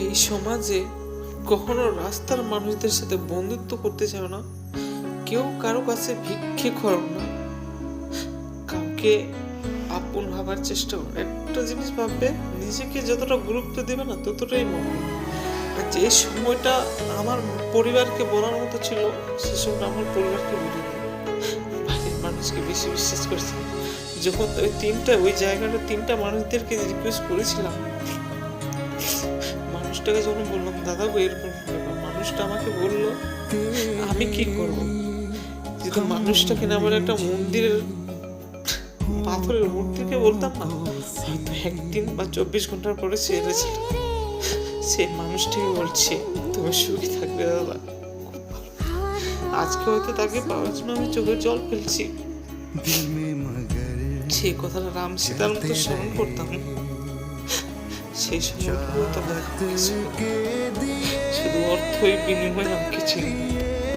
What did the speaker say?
এই সমাজে কখনো রাস্তার মানুষদের সাথে বন্ধুত্ব করতে চাও না, কেউ কারো কাছে ভিক্ষে করো না, কাউকে আপন ভাবার চেষ্টা করো। একটা জিনিস ভাববে, নিজেকে যতটা গুরুত্ব দেবে না ততটাই মঙ্গল। আর যে সময়টা আমার পরিবারকে বলার মতো ছিল, সে সময়টা আমার পরিবারকে বলিনি, বাড়ির মানুষকে বেশি বিশ্বাস করেছি। যখন ওই জায়গাটা তিনটা মানুষদেরকে রিকোয়েস্ট করেছিলাম, মানুষটাকে যখন বললাম দাদা গো এরকম ব্যাপার, মানুষটা আমাকে বললো আমি কি করব, যদি মানুষটাকে না আমার একটা মন্দিরের পাথরের মূর্তিকে বলতাম না, হয়তো একদিন বা 24 ঘন্টার পরে সে রেজাল্ট। সেই মানুষটাকে বলছে তুমি সুখী থাকবে দাদা। আজকে হয়তো তাকে পাওয়ার জন্য আমি চোখের জল ফেলছি। সেই কথাটা রাম সীতার মতো স্মরণ করতাম, সেই সময় বলতাম শুধু অর্থই বিনিময়ে আমাকে চিনি।